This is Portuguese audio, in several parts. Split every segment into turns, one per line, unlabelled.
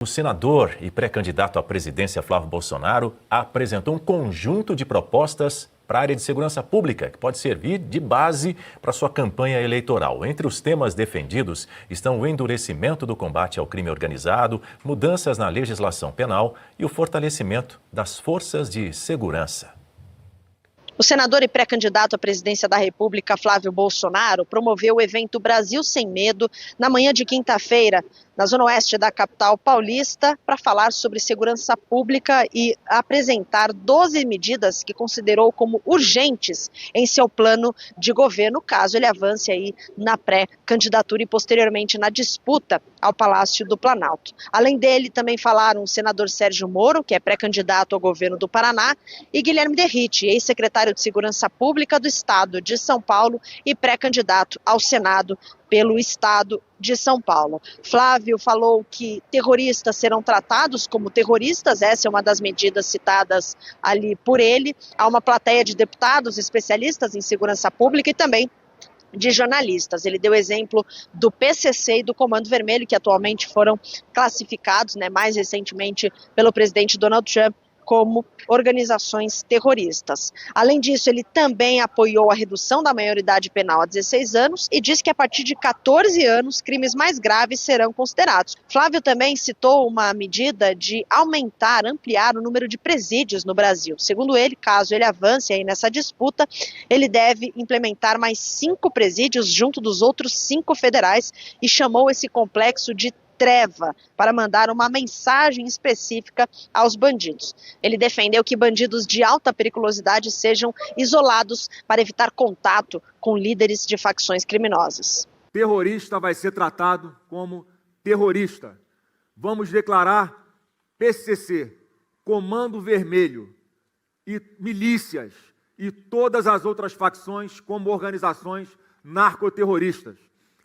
O senador e pré-candidato à presidência Flávio Bolsonaro apresentou um conjunto de propostas para a área de segurança pública, que pode servir de base para sua campanha eleitoral. Entre os temas defendidos estão o endurecimento do combate ao crime organizado, mudanças na legislação penal e o fortalecimento das forças de segurança.
O senador e pré-candidato à presidência da República, Flávio Bolsonaro, promoveu o evento Brasil Sem Medo na manhã de quinta-feira, na zona oeste da capital paulista, para falar sobre segurança pública e apresentar 12 medidas que considerou como urgentes em seu plano de governo, caso ele avance aí na pré-candidatura e posteriormente na disputa ao Palácio do Planalto. Além dele, também falaram o senador Sérgio Moro, que é pré-candidato ao governo do Paraná, e Guilherme Derrite, ex-secretário de Segurança Pública do Estado de São Paulo e pré-candidato ao Senado pelo Estado de São Paulo. Flávio falou que terroristas serão tratados como terroristas, essa é uma das medidas citadas ali por ele. Há uma plateia de deputados especialistas em segurança pública e também de jornalistas. Ele deu exemplo do PCC e do Comando Vermelho, que atualmente foram classificados, mais recentemente pelo presidente Donald Trump, como organizações terroristas. Além disso, ele também apoiou a redução da maioridade penal a 16 anos e disse que a partir de 14 anos, crimes mais graves serão considerados. Flávio também citou uma medida de ampliar o número de presídios no Brasil. Segundo ele, caso ele avance aí nessa disputa, ele deve implementar mais 5 presídios junto dos outros 5 federais e chamou esse complexo de treva para mandar uma mensagem específica aos bandidos. Ele defendeu que bandidos de alta periculosidade sejam isolados para evitar contato com líderes de facções criminosas.
Terrorista vai ser tratado como terrorista. Vamos declarar PCC, Comando Vermelho e milícias e todas as outras facções como organizações narcoterroristas.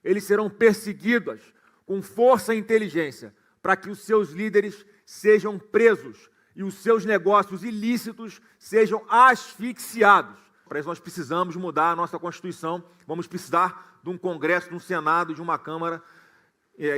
Eles serão perseguidos com força e inteligência, para que os seus líderes sejam presos e os seus negócios ilícitos sejam asfixiados. Para isso nós precisamos mudar a nossa Constituição, vamos precisar de um Congresso, de um Senado, de uma Câmara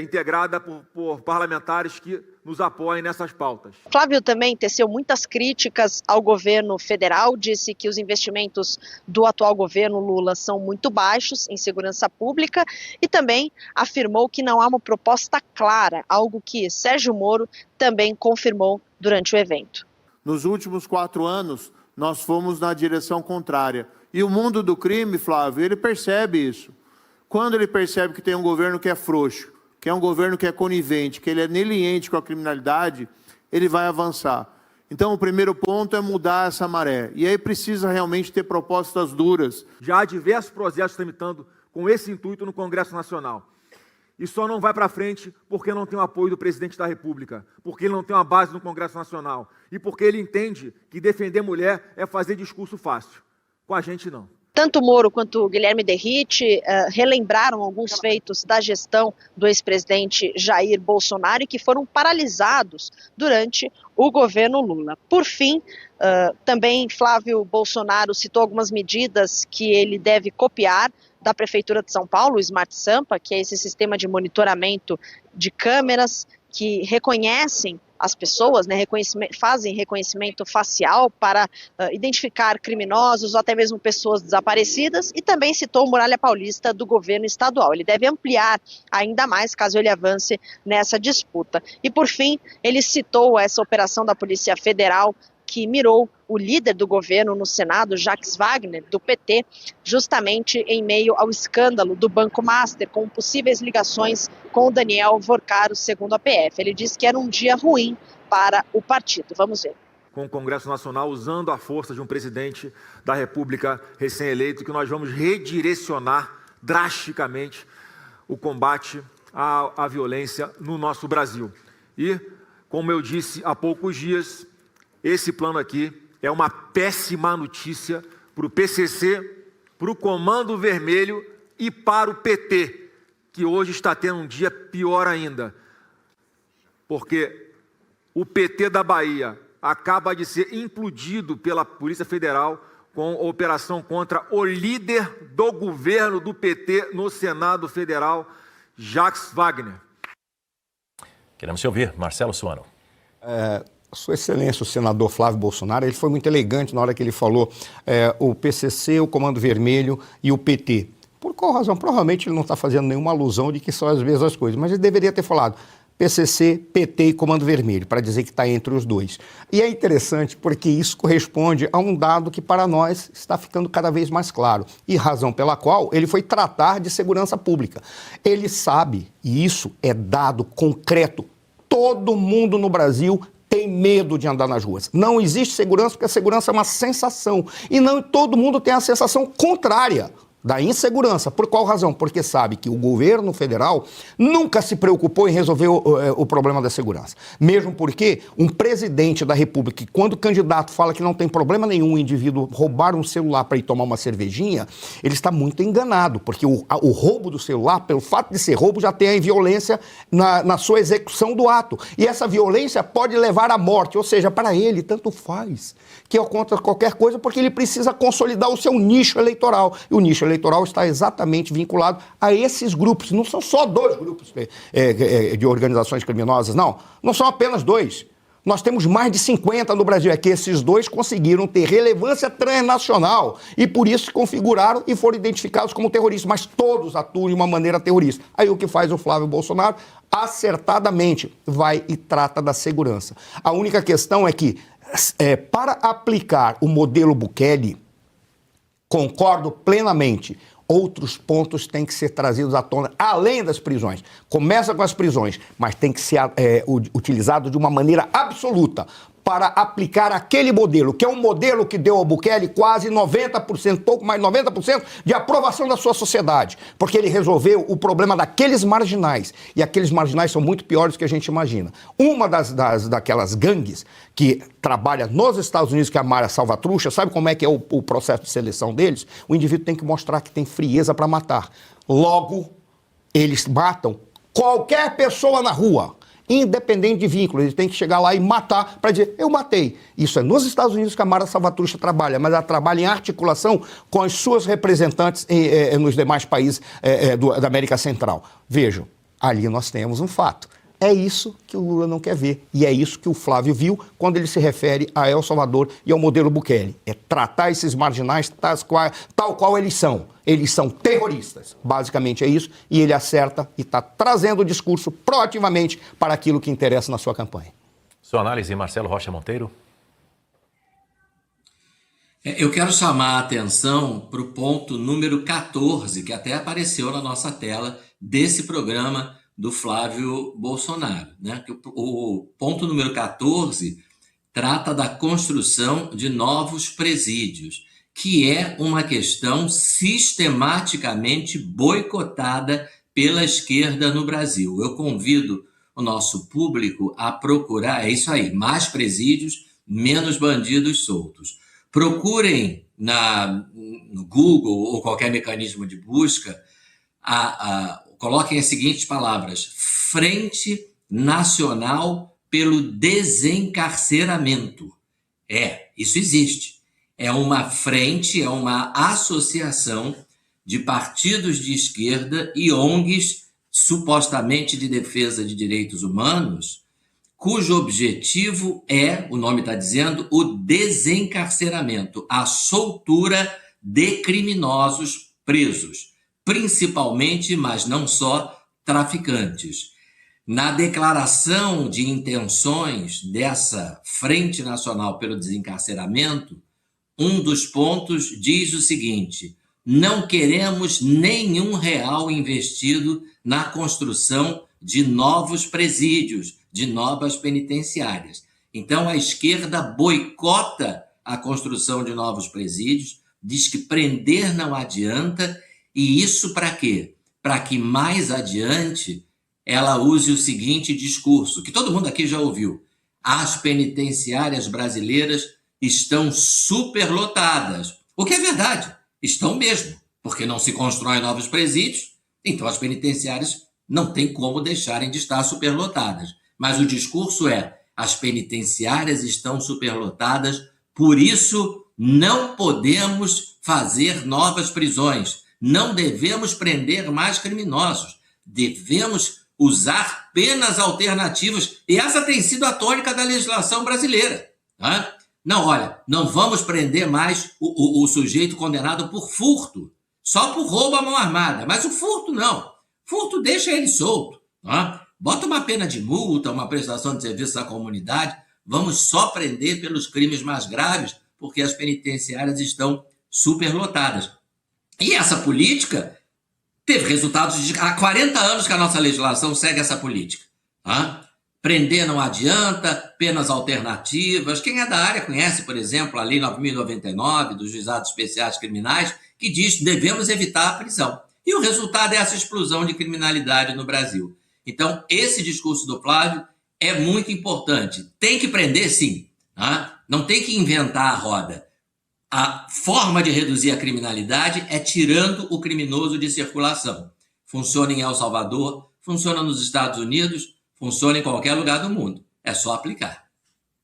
integrada por parlamentares que nos apoiem nessas pautas.
Flávio também teceu muitas críticas ao governo federal, disse que os investimentos do atual governo Lula são muito baixos em segurança pública e também afirmou que não há uma proposta clara, algo que Sérgio Moro também confirmou durante o evento.
Nos últimos 4 anos, nós fomos na direção contrária. E o mundo do crime, Flávio, ele percebe isso. Quando ele percebe que tem um governo que é frouxo, que é um governo que é conivente, que ele é leniente com a criminalidade, ele vai avançar. Então, o primeiro ponto é mudar essa maré. E aí precisa realmente ter propostas duras.
Já há diversos projetos tramitando com esse intuito no Congresso Nacional. E só não vai para frente porque não tem o apoio do presidente da República, porque ele não tem uma base no Congresso Nacional e porque ele entende que defender mulher é fazer discurso fácil. Com a gente, não.
Tanto Moro quanto Guilherme Derrite relembraram alguns feitos da gestão do ex-presidente Jair Bolsonaro e que foram paralisados durante o governo Lula. Por fim, também Flávio Bolsonaro citou algumas medidas que ele deve copiar da Prefeitura de São Paulo, o Smart Sampa, que é esse sistema de monitoramento de câmeras que reconhecem as pessoas, fazem reconhecimento facial para identificar criminosos ou até mesmo pessoas desaparecidas, e também citou o Muralha Paulista do governo estadual. Ele deve ampliar ainda mais caso ele avance nessa disputa. E por fim, ele citou essa operação da Polícia Federal que mirou o líder do governo no Senado, Jacques Wagner, do PT, justamente em meio ao escândalo do Banco Master, com possíveis ligações com o Daniel Vorcaro, segundo a PF. Ele disse que era um dia ruim para o partido. Vamos ver.
Com o Congresso Nacional usando a força de um presidente da República recém-eleito, que nós vamos redirecionar drasticamente o combate à violência no nosso Brasil. E, como eu disse há poucos dias, esse plano aqui é uma péssima notícia para o PCC, para o Comando Vermelho e para o PT, que hoje está tendo um dia pior ainda, porque o PT da Bahia acaba de ser implodido pela Polícia Federal com a operação contra o líder do governo do PT no Senado Federal, Jacques Wagner.
Queremos te ouvir, Marcelo Suano.
Sua Excelência, o senador Flávio Bolsonaro, ele foi muito elegante na hora que ele falou o PCC, o Comando Vermelho e o PT. Por qual razão? Provavelmente ele não está fazendo nenhuma alusão de que são as mesmas coisas, mas ele deveria ter falado PCC, PT e Comando Vermelho, para dizer que está entre os dois. E é interessante porque isso corresponde a um dado que para nós está ficando cada vez mais claro, e razão pela qual ele foi tratar de segurança pública. Ele sabe, e isso é dado concreto, todo mundo no Brasil tem medo de andar nas ruas. Não existe segurança porque a segurança é uma sensação, e não todo mundo tem a sensação contrária da insegurança. Por qual razão? Porque sabe que o governo federal nunca se preocupou em resolver o problema da segurança. Mesmo porque um presidente da República, quando o candidato fala que não tem problema nenhum o indivíduo roubar um celular para ir tomar uma cervejinha, ele está muito enganado, porque o roubo do celular, pelo fato de ser roubo, já tem a violência na sua execução do ato. E essa violência pode levar à morte, ou seja, para ele, tanto faz que contra qualquer coisa, porque ele precisa consolidar o seu nicho eleitoral. E o nicho eleitoral está exatamente vinculado a esses grupos. Não são só 2 grupos de organizações criminosas, não. Não são apenas 2. Nós temos mais de 50 no Brasil. É que esses 2 conseguiram ter relevância transnacional e por isso se configuraram e foram identificados como terroristas, mas todos atuam de uma maneira terrorista. Aí o que faz o Flávio Bolsonaro? Acertadamente vai e trata da segurança. A única questão é que para aplicar o modelo Bukele, concordo plenamente, outros pontos têm que ser trazidos à tona, além das prisões. Começa com as prisões, mas tem que ser utilizado de uma maneira absoluta para aplicar aquele modelo, que é um modelo que deu ao Bukele quase 90%, pouco mais de 90% de aprovação da sua sociedade, porque ele resolveu o problema daqueles marginais, e aqueles marginais são muito piores do que a gente imagina. Uma daquelas gangues que trabalha nos Estados Unidos, que é a Mara Salvatrucha, sabe como é que é o processo de seleção deles? O indivíduo tem que mostrar que tem frieza para matar. Logo, eles matam qualquer pessoa na rua, independente de vínculo. Eles têm que chegar lá e matar para dizer, eu matei. Isso é nos Estados Unidos que a Mara Salvatrucha trabalha, mas ela trabalha em articulação com as suas representantes nos demais países da América Central. Vejam, ali nós temos um fato. É isso que o Lula não quer ver. E é isso que o Flávio viu quando ele se refere a El Salvador e ao modelo Bukele. É tratar esses marginais tal qual eles são. Eles são terroristas. Basicamente é isso. E ele acerta e está trazendo o discurso proativamente para aquilo que interessa na sua campanha.
Sua análise, Marcelo Rocha Monteiro.
Eu quero chamar a atenção para o ponto número 14, que até apareceu na nossa tela desse programa do Flávio Bolsonaro, né? O ponto número 14 trata da construção de novos presídios, que é uma questão sistematicamente boicotada pela esquerda no Brasil. Eu convido o nosso público a procurar, é isso aí, mais presídios, menos bandidos soltos. Procurem no Google ou qualquer mecanismo de busca, coloquem as seguintes palavras: Frente Nacional pelo Desencarceramento. Isso existe. É uma frente, é uma associação de partidos de esquerda e ONGs supostamente de defesa de direitos humanos, cujo objetivo é, o nome está dizendo, o desencarceramento, a soltura de criminosos presos, principalmente, mas não só, traficantes. Na declaração de intenções dessa Frente Nacional pelo Desencarceramento, um dos pontos diz o seguinte: não queremos nenhum real investido na construção de novos presídios, de novas penitenciárias. Então, a esquerda boicota a construção de novos presídios, diz que prender não adianta. E isso para quê? Para que mais adiante ela use o seguinte discurso, que todo mundo aqui já ouviu: as penitenciárias brasileiras estão superlotadas. O que é verdade, estão mesmo, porque não se constroem novos presídios, então as penitenciárias não tem como deixarem de estar superlotadas. Mas o discurso é: as penitenciárias estão superlotadas, por isso não podemos fazer novas prisões. Não devemos prender mais criminosos, devemos usar penas alternativas, e essa tem sido a tônica da legislação brasileira. Tá? Não, olha, não vamos prender mais o sujeito condenado por furto, só por roubo à mão armada, mas o furto não. Furto deixa ele solto. Tá? Bota uma pena de multa, uma prestação de serviço à comunidade, vamos só prender pelos crimes mais graves, porque as penitenciárias estão superlotadas. E essa política teve resultados há 40 anos que a nossa legislação segue essa política. Tá? Prender não adianta, penas alternativas. Quem é da área conhece, por exemplo, a Lei 9.099 dos Juizados Especiais Criminais, que diz que devemos evitar a prisão. E o resultado é essa explosão de criminalidade no Brasil. Então, esse discurso do Flávio é muito importante. Tem que prender, sim. Tá? Não tem que inventar a roda. A forma de reduzir a criminalidade é tirando o criminoso de circulação. Funciona em El Salvador, funciona nos Estados Unidos, funciona em qualquer lugar do mundo. É só aplicar.